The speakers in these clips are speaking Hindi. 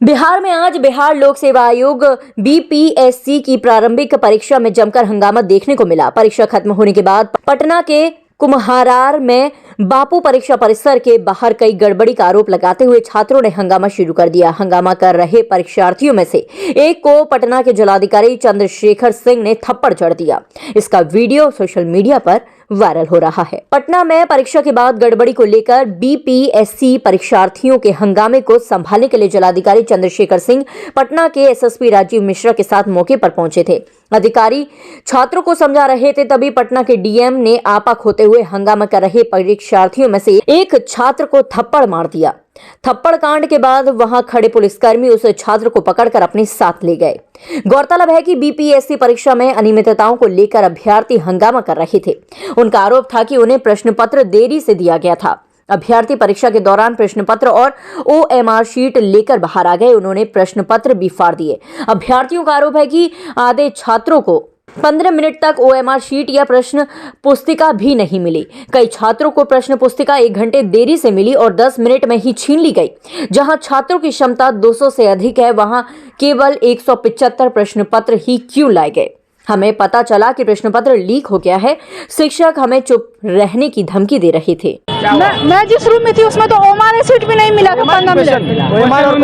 बिहार में आज बिहार लोक सेवा आयोग बीपीएससी की प्रारंभिक परीक्षा में जमकर हंगामा देखने को मिला। परीक्षा खत्म होने के बाद पटना के कुम्हरार में बापू परीक्षा परिसर के बाहर कई गड़बड़ी का आरोप लगाते हुए छात्रों ने हंगामा शुरू कर दिया। हंगामा कर रहे परीक्षार्थियों में से एक को पटना के जिलाधिकारी चंद्रशेखर सिंह ने थप्पड़ जड़ दिया। इसका वीडियो सोशल मीडिया पर वायरल हो रहा है। पटना में परीक्षा के बाद गड़बड़ी को लेकर बीपीएससी परीक्षार्थियों के हंगामे को संभालने के लिए जिलाधिकारी चंद्रशेखर सिंह पटना के एसएसपी राजीव मिश्रा के साथ मौके पर पहुंचे थे। अधिकारी छात्रों को समझा रहे थे, तभी पटना के डीएम ने आपा खोते हुए हंगामा कर रहे परीक्षार्थियों में से एक छात्र को थप्पड़ मार दिया। थप्पड़ कांड के बाद वहां खड़े पुलिसकर्मी उस छात्र को पकड़कर अपने साथ ले गए। गौरतलब है कि बीपीएससी परीक्षा में अनियमितताओं को लेकर अभ्यर्थी हंगामा कर रहे थे। उनका आरोप था कि उन्हें प्रश्न पत्र देरी से दिया गया था। अभ्यर्थी परीक्षा के दौरान प्रश्न पत्र और ओएमआर शीट लेकर बाहर आ गए। उन्होंने प्रश्न पत्र भी फाड़ दिए। अभ्यर्थियों का आरोप है कि आधे छात्रों को 15 मिनट तक ओएमआर शीट या प्रश्न पुस्तिका भी नहीं मिली। कई छात्रों को प्रश्न पुस्तिका 1 घंटे देरी से मिली और 10 मिनट में ही छीन ली गई। जहां छात्रों की क्षमता 200 से अधिक है, वहां केवल 175 प्रश्न पत्र ही क्यों लाए गए। हमें पता चला कि प्रश्न पत्र लीक हो गया है। शिक्षक हमें चुप रहने की धमकी दे रहे थे। मैं जिस रूम में थी उसमें तो ओएमआर शीट भी नहीं मिला था। 15 मिनट ओएमआर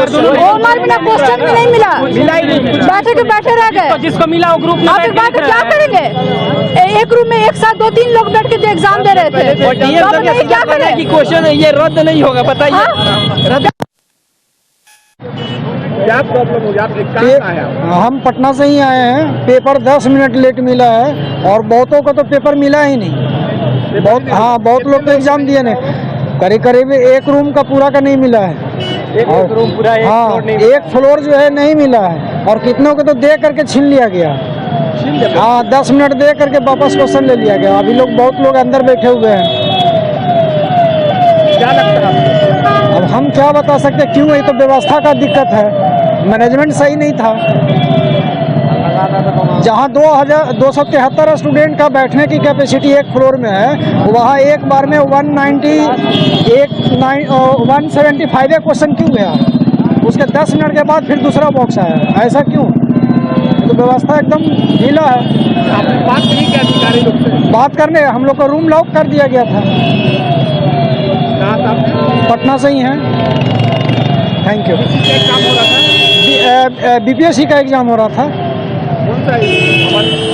बिना क्वेश्चन भी नहीं मिला। बैठे के बैठे रह गए। जिसको मिला वो ग्रुप में बात क्या करेंगे। एक रूम में एक साथ 2-3 लोग बैठ के एग्जाम दे रहे थे। क्या करें कि क्वेश्चन ये रद्द नहीं होगा, बताइए। क्या प्रॉब्लम हो गया? हम पटना से ही आए हैं। पेपर 10 मिनट लेट मिला है और बहुतों को तो पेपर मिला ही नहीं। बहुत लोग तो एग्जाम दिए नहीं। करीब एक रूम का पूरा का नहीं मिला है। एक रूम पूरा एक फ्लोर जो है नहीं मिला है और कितनों को तो दे करके छीन लिया गया। 10 मिनट दे करके वापस क्वेश्चन ले लिया गया। अभी बहुत लोग अंदर बैठे हुए हैं। क्या लगता है? अब हम क्या बता सकते क्यों? ये तो व्यवस्था का दिक्कत है, मैनेजमेंट सही नहीं था। जहां 273 स्टूडेंट का बैठने की कैपेसिटी एक फ्लोर में है, वहां एक बार में 175 क्वेश्चन क्यों गया? उसके 10 मिनट के बाद फिर दूसरा बॉक्स आया। ऐसा क्यों? तो व्यवस्था एकदम ढीला है। आपने बात नहीं की अधिकारी लोग से? बात करने हम लोग का रूम लॉक कर दिया गया था। पटना से ही हैं। Thank you. एग्जाम हो रहा था? बीपीएससी का एग्जाम हो रहा था। कौन सा?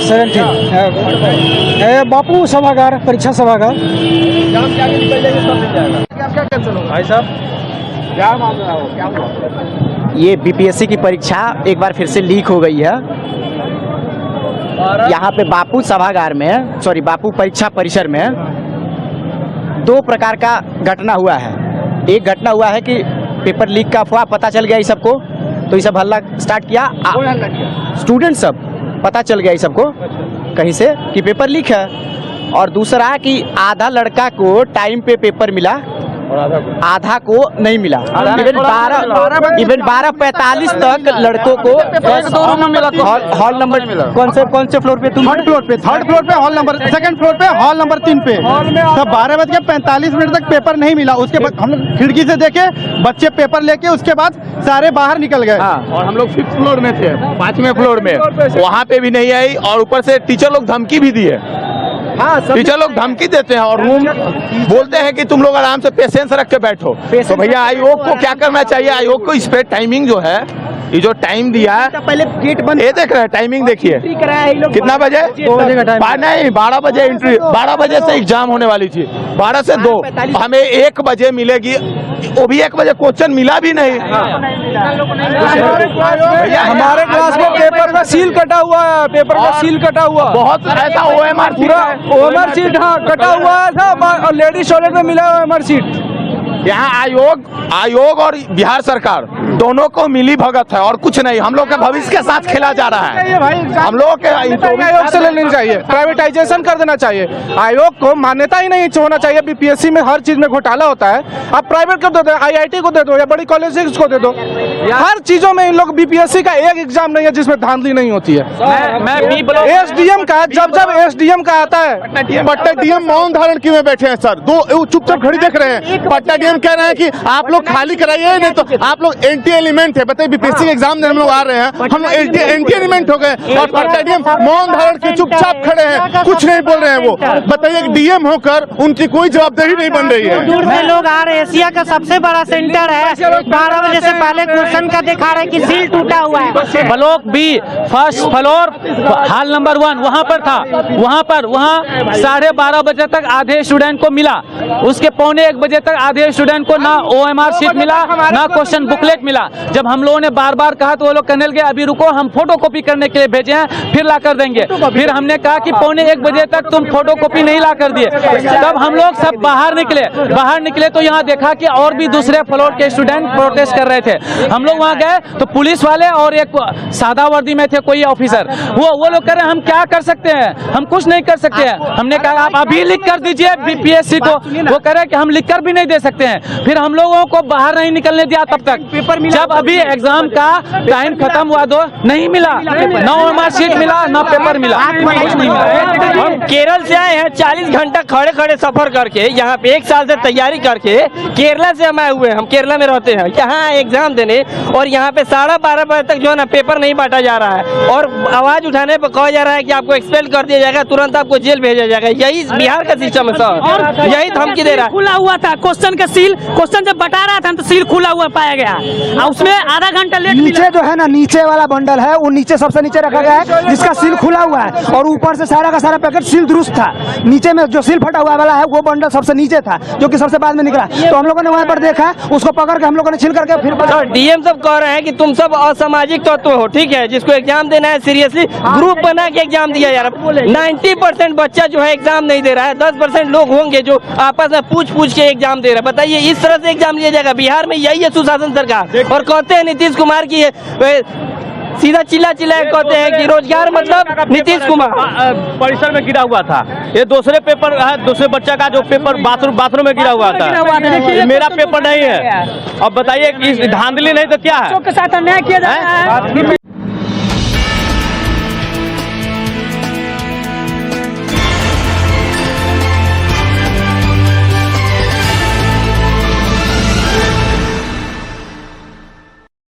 17 बापू सभागार, परीक्षा सभागार। एग्जाम के आगे निकल जाएंगे सब मिल जाएगा। क्या टेंशन होगा भाई साहब? क्या मामला हो? क्या हुआ? ये बीपीएससी की परीक्षा एक बार फिर से लीक हो गई है। यहाँ पे बापू सभागार में, सॉरी बापू परीक्षा परिसर में 2 प्रकार का घटना हुआ है। एक घटना हुआ है कि पेपर लीक का अफवाह पता चल गया इस सबको, तो ये सब हल्ला स्टार्ट किया। स्टूडेंट सब पता चल गया इस सबको कहीं से कि पेपर लीक है। और दूसरा कि आधा लड़का को टाइम पे पेपर मिला और आधा को नहीं मिला। इवन 12:45 तक लड़कों को हॉल नंबर कौन से फ्लोर पे? थर्ड फ्लोर पे हॉल नंबर, सेकंड फ्लोर पे हॉल नंबर 3 पे। तब 12:45 तक पेपर नहीं मिला। उसके बाद हम खिड़की से देखे बच्चे पेपर लेके, उसके बाद सारे बाहर निकल गए। और हम लोग 5th फ्लोर में थे, 5वें फ्लोर में, वहाँ पे भी नहीं आई। और ऊपर से टीचर लोग धमकी भी दिए। टीचर लोग धमकी देते हैं और रूम बोलते हैं कि तुम लोग आराम से पेशेंस रख के बैठो। तो भैया आयोग को क्या करना चाहिए? आयोग को इस पे टाइमिंग जो है, ये जो टाइम दिया है, पहले गेट बंद, ये देख रहे हैं टाइमिंग देखिए कितना बजे? 2 बजे का टाइम नहीं, 12 बजे एंट्री, 12 बजे से एग्जाम होने वाली थी। 12 से 2 हमें 1 बजे मिलेगी, वो भी 1 बजे क्वेश्चन मिला भी नहीं। हमारे क्लास में पेपर का सील कटा हुआ है। पेपर का सील कटा हुआ, बहुत ऐसा ओएमआर पूरा ओएमआर शीट कटा हुआ था और लेडीज टॉयलेट में मिला ओएमआर शीट। यहाँ आयोग और बिहार सरकार दोनों को मिली भगत है और कुछ नहीं। हम लोग के भविष्य के साथ खेला जा रहा है। हम लोग के आयोग से लेनी चाहिए, प्राइवेटाइजेशन कर देना चाहिए। आयोग को मान्यता ही नहीं होना चाहिए। बीपीएससी में हर चीज में घोटाला होता है। आप प्राइवेट कर दो, आईआईटी को दे दो या बड़ी कॉलेजेस को दे दो। हर चीजों में इन लोग, बीपीएससी का एक एग्जाम नहीं है जिसमें धांधली नहीं होती है। एसडीएम का जब एसडीएम का आता है, पट्टा डीएम मौन धारण किए बैठे हैं सर। 2 चुपचाप घड़ी देख रहे हैं। पट्टा डीएम कह रहे हैं कि आप लोग खाली कराइए, नहीं तो आप लोग एंटी एंटी एलिमेंट है। बताइए बीपीएससी के एग्जाम देने हम लोग आ रहे हैं, हम एंटी एलिमेंट हो गए और स्टेडियम मौन धारण के चुपचाप खड़े हैं, कुछ नहीं बोल रहे हैं। वो बताइए डीएम होकर उनकी कोई जवाबदेही नहीं बन रही है। दूर से लोग आ रहे हैं। एशिया का सबसे बड़ा सेंटर है, 12 बजे से पहले क्वेश्चन का दिखा रहे हैं कि सील टूटा हुआ है। Block B first floor hall number 1 वहाँ पर था। वहाँ 12:30 बजे तक आधे स्टूडेंट को मिला, उसके 1:45 बजे तक आधे स्टूडेंट को ना OMR शीट मिला ना क्वेश्चन बुकलेट मिला। जब हम लोगों ने बार बार कहा तो वो लोग कहने लगे अभी रुको, हम फोटो कॉपी करने के लिए भेजे हैं, फिर ला कर देंगे। फिर हमने कहा कि 1:45 बजे तक तुम फोटो कॉपी नहीं ला कर दिए। तब हम लोग सब बाहर निकले तो यहाँ देखा कि और भी दूसरे फ्लोर के स्टूडेंट प्रोटेस्ट कर रहे थे। हम लोग वहाँ गए तो पुलिस वाले और एक सादा वर्दी में थे कोई ऑफिसर, वो लोग कह रहे हैं हम क्या कर सकते हैं, हम कुछ नहीं कर सकते हैं। हमने कहा आप अभी लिख कर दीजिए बीपीएससी को। वो कह रहे हैं कि हम लिख कर भी नहीं दे सकते हैं। फिर हम लोगों को बाहर नहीं निकलने दिया तब तक, जब अभी एग्जाम का टाइम खत्म हुआ तो नहीं मिला, ना OMR शीट मिला ना पेपर मिला, कुछ नहीं मिला। हम केरल से आए हैं, 40 घंटा खड़े खड़े सफर करके, यहाँ पे 1 साल से तैयारी करके केरला से हम आए हुए हैं। हम केरला में रहते हैं, यहाँ एग्जाम देने और यहाँ पे 12:30 बजे तक जो है ना पेपर नहीं बांटा जा रहा है और आवाज उठाने पर कहा जा रहा है कि आपको एक्सपेल कर दिया जाएगा, तुरंत आपको जेल भेजा जाएगा। यही बिहार का सिस्टम है सर, यही धमकी दे रहा है। खुला हुआ था क्वेश्चन का सील, क्वेश्चन जब बता रहा था तो सील खुला हुआ पाया गया और उसमें आधा घंटा लेट नीचे जो है ना, नीचे वाला बंडल है वो नीचे सबसे नीचे रखा गया है जिसका सील खुला हुआ है और ऊपर से सारा का सारा पैकेट सील दुरुस्त था। नीचे में जो सील फटा हुआ वाला है वो बंडल सबसे नीचे था जो कि सबसे बाद में निकला। तो हम लोगों ने वहाँ पर देखा, उसको पकड़ के हम लोगों ने छिल करके फिर डीएम सब कह रहे हैं कि तुम सब असामाजिक तत्व हो, ठीक है, जिसको एग्जाम देना है सीरियसली ग्रुप बना के एग्जाम दिया यार। 90% बच्चा जो है एग्जाम नहीं दे रहा है, 10% लोग होंगे जो आपस में पूछ के एग्जाम दे रहे हैं। बताइए इस तरह से एग्जाम लिया जाएगा? बिहार में यही है सुशासन सरकार। और कहते हैं नीतीश कुमार की सीधा चिल्ला कहते हैं कि रोजगार मतलब नीतीश कुमार। परिसर में गिरा हुआ था, ये दूसरे पेपर है, दूसरे बच्चा का जो पेपर बाथरूम में गिरा हुआ था, ये मेरा पेपर नहीं है। अब बताइए धांधली नहीं तो क्या है? के साथ अन्याय किया जा रहा है।